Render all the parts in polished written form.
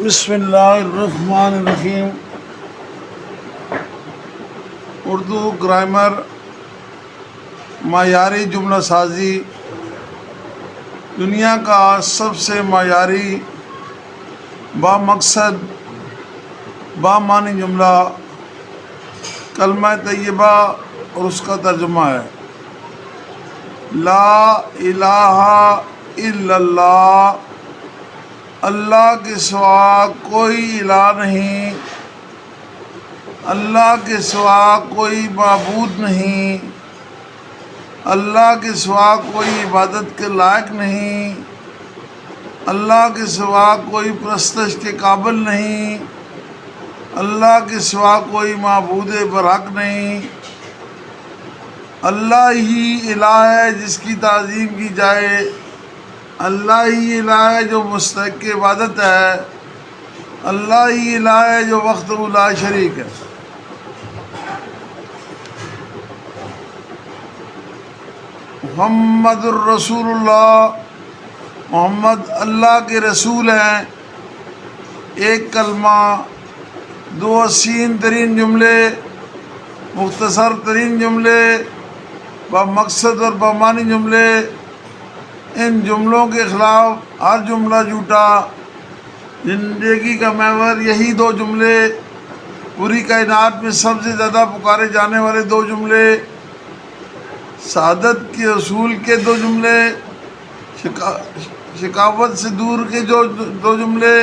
بسم اللہ الرحمن الرحیم۔ اردو گرامر، معیاری جملہ سازی، دنیا کا سب سے معیاری با مقصد با معنی جملہ کلمہ طیبہ اور اس کا ترجمہ ہے لا الہ الا اللہ، اللہ کے سوا کوئی الہ نہیں، اللہ کے سوا کوئی معبود نہیں، اللہ کے سوا کوئی عبادت کے لائق نہیں، اللہ کے سوا کوئی پرستش کے قابل نہیں، اللہ کے سوا کوئی معبود برحق نہیں، اللہ ہی الہ ہے جس کی تعظیم کی جائے، اللہ ہی الہ ہے جو مستحق عبادت ہے، اللہ ہی الہ ہے جو وحدہ لا شریک ہے۔ محمد الرسول اللہ، محمد اللہ کے رسول ہیں۔ ایک کلمہ، دو حسین ترین جملے، مختصر ترین جملے، با مقصد اور بامعنی جملے۔ ان جملوں کے خلاف ہر جملہ جھوٹا۔ زندگی کا محور یہی دو جملے، پوری کائنات میں سب سے زیادہ پکارے جانے والے دو جملے، سعادت کے اصول کے دو جملے، شقاوت سے دور کے جو دو جملے،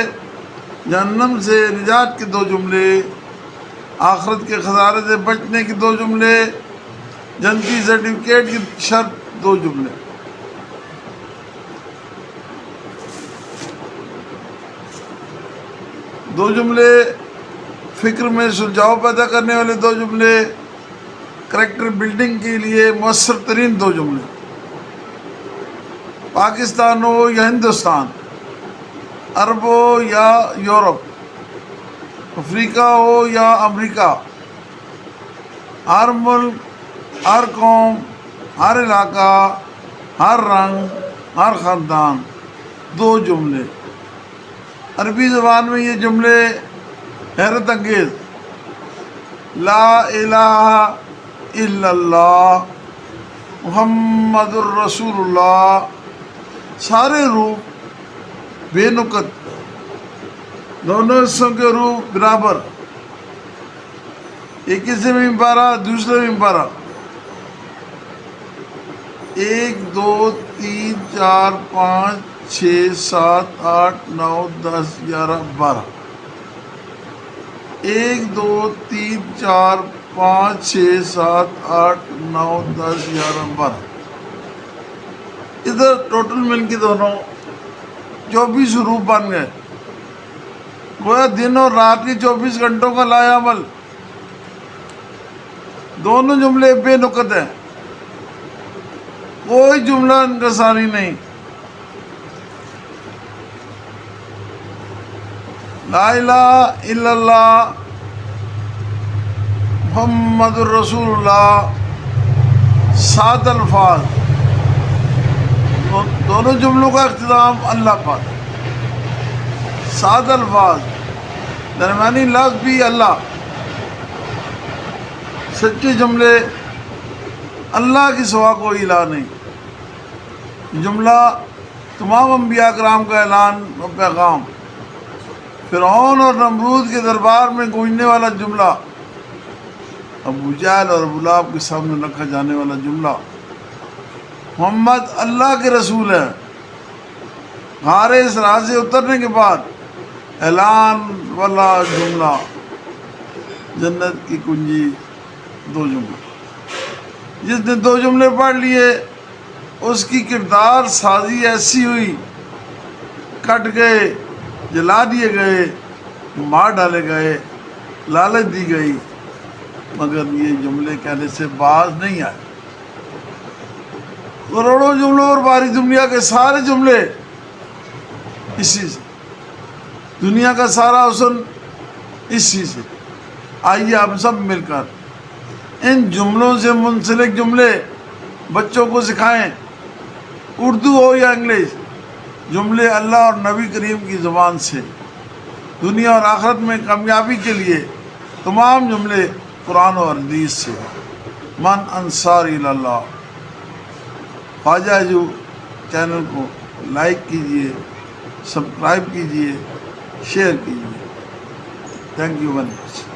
جہنم سے نجات کے دو جملے، آخرت کے خسارے سے بچنے کے دو جملے، جنتی سرٹیفکیٹ کی شرط دو جملے۔ دو جملے فکر میں سلجھاؤ پیدا کرنے والے دو جملے، کریکٹر بلڈنگ کے لیے مؤثر ترین دو جملے۔ پاکستان ہو یا ہندوستان، عرب ہو یا یورپ، افریقہ ہو یا امریکہ، ہر ملک، ہر قوم، ہر علاقہ، ہر رنگ، ہر خاندان، دو جملے۔ عربی زبان میں یہ جملے حیرت انگیز، لا الہ الا اللہ، محمد الرسول اللہ، سارے روح بے نقط، دونوں حصوں کے روح برابر، ایک حصے میں بھی پارا دوسرے میں بھی پارا، 1 2 3 4 5 6 7 8 9 10 11 12، 1 2 3 4 5 6 7 8 9 10 11 12۔ ادھر ٹوٹل مل کے دونوں 24 روح بن گئے، گویا دن اور رات کے 24 گھنٹوں کا لایا عمل۔ دونوں جملے بے نقط ہیں، کوئی جملہ انکساری نہیں۔ لا الہ الا اللہ، محمد الرسول اللہ، 7 الفاظ، دونوں جملوں کا اختتام اللہ پر، 7 الفاظ، درمیانی لفظ بھی اللہ، سچے جملے، اللہ کے سوا کوئی الہ نہیں۔ جملہ تمام انبیاء کرام کا اعلان و پیغام، فرعون اور نمرود کے دربار میں گونجنے والا جملہ، ابو جہل اور ابو لہب کے سامنے رکھا جانے والا جملہ۔ محمد اللہ کے رسول ہیں۔ غار اسراء سے اترنے کے بعد اعلان والا جملہ، جنت کی کنجی، دو جملے۔ جس نے دو جملے پڑھ لیے اس کی کردار سازی ایسی ہوئی، کٹ گئے، جلا دیے گئے، مار ڈالے گئے، لالچ دی گئی، مگر یہ جملے کہنے سے باز نہیں آئے۔ کروڑوں جملوں اور باری دنیا کے سارے جملے اسی سے، دنیا کا سارا حسن اسی سے۔ آئیے ہم سب مل کر ان جملوں سے منسلک جملے بچوں کو سکھائیں، اردو ہو یا انگلش، جملے اللہ اور نبی کریم کی زبان سے۔ دنیا اور آخرت میں کامیابی کے لیے تمام جملے قرآن اور حدیث سے۔ من انصاری اللہ۔ خواجہ جو چینل کو لائک کیجئے، سبسکرائب کیجئے، شیئر کیجئے۔ Thank you very much.